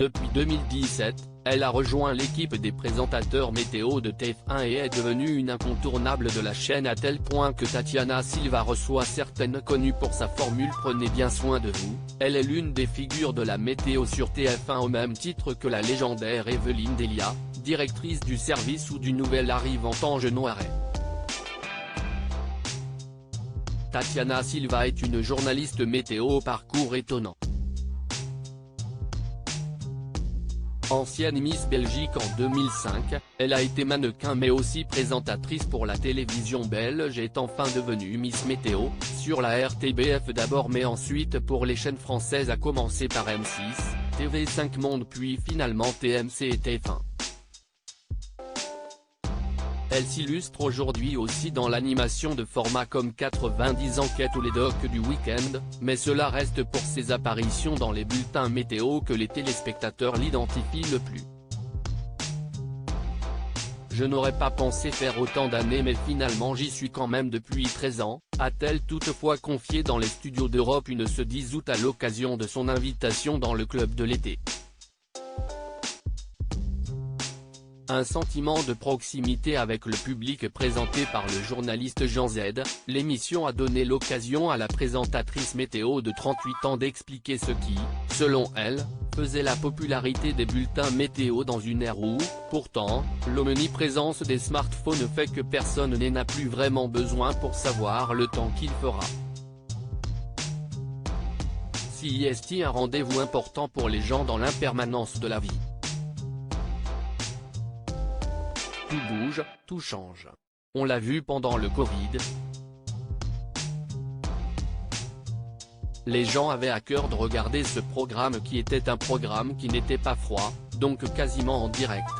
Depuis 2017, elle a rejoint l'équipe des présentateurs météo de TF1 et est devenue une incontournable de la chaîne à tel point que Tatiana Silva reçoit certaines connues pour sa formule « Prenez bien soin de vous ». Elle est l'une des figures de la météo sur TF1 au même titre que la légendaire Evelyne Delia, directrice du service ou du nouvel arrivant Ange Noiret. Tatiana Silva est une journaliste météo au parcours étonnant. Ancienne Miss Belgique en 2005, elle a été mannequin mais aussi présentatrice pour la télévision belge et est enfin devenue Miss Météo, sur la RTBF d'abord mais ensuite pour les chaînes françaises à commencer par M6, TV5 Monde puis finalement TMC et TF1. Elle s'illustre aujourd'hui aussi dans l'animation de formats comme 90 enquêtes ou les docs du week-end, mais cela reste pour ses apparitions dans les bulletins météo que les téléspectateurs l'identifient le plus. Je n'aurais pas pensé faire autant d'années mais finalement j'y suis quand même depuis 13 ans, a-t-elle toutefois confié dans les studios d'Europe 1 ce 10 août à l'occasion de son invitation dans le club de l'été. Un sentiment de proximité avec le public présenté par le journaliste Jean Z, l'émission a donné l'occasion à la présentatrice météo de 38 ans d'expliquer ce qui, selon elle, faisait la popularité des bulletins météo dans une ère où, pourtant, l'omniprésence des smartphones fait que personne n'en a plus vraiment besoin pour savoir le temps qu'il fera. Si est-il un rendez-vous important pour les gens dans l'impermanence de la vie? Tout bouge, tout change. On l'a vu pendant le Covid. Les gens avaient à cœur de regarder ce programme qui était un programme qui n'était pas froid, donc quasiment en direct.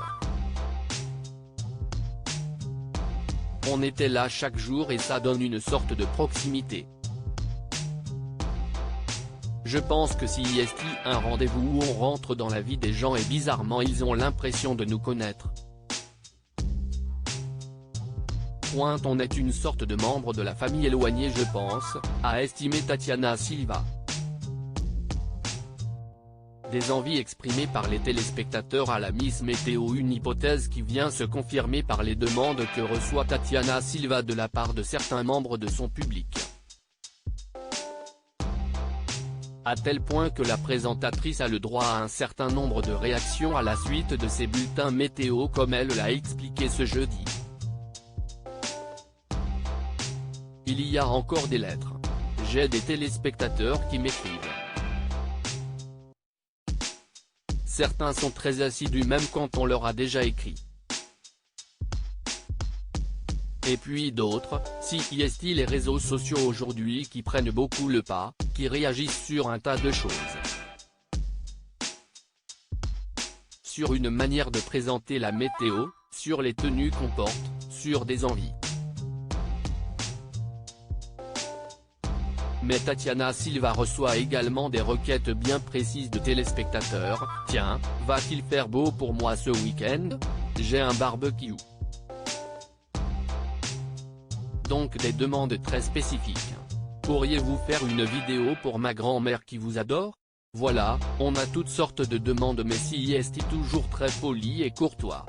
On était là chaque jour et ça donne une sorte de proximité. Je pense que si est un rendez-vous où on rentre dans la vie des gens et bizarrement ils ont l'impression de nous connaître. On est une sorte de membre de la famille éloignée je pense, a estimé Tatiana Silva. Des envies exprimées par les téléspectateurs à la Miss Météo, une hypothèse qui vient se confirmer par les demandes que reçoit Tatiana Silva de la part de certains membres de son public. À tel point que la présentatrice a le droit à un certain nombre de réactions à la suite de ces bulletins météo comme elle l'a expliqué ce jeudi. Il y a encore des lettres. J'ai des téléspectateurs qui m'écrivent. Certains sont très assidus même quand on leur a déjà écrit. Et puis d'autres, si est les réseaux sociaux aujourd'hui qui prennent beaucoup le pas, qui réagissent sur un tas de choses. Sur une manière de présenter la météo, sur les tenues qu'on porte, sur des envies. Mais Tatiana Silva reçoit également des requêtes bien précises de téléspectateurs. Tiens, va-t-il faire beau pour moi ce week-end? J'ai un barbecue. Donc des demandes très spécifiques. Pourriez-vous faire une vidéo pour ma grand-mère qui vous adore? Voilà, on a toutes sortes de demandes mais si est toujours très poli et courtois.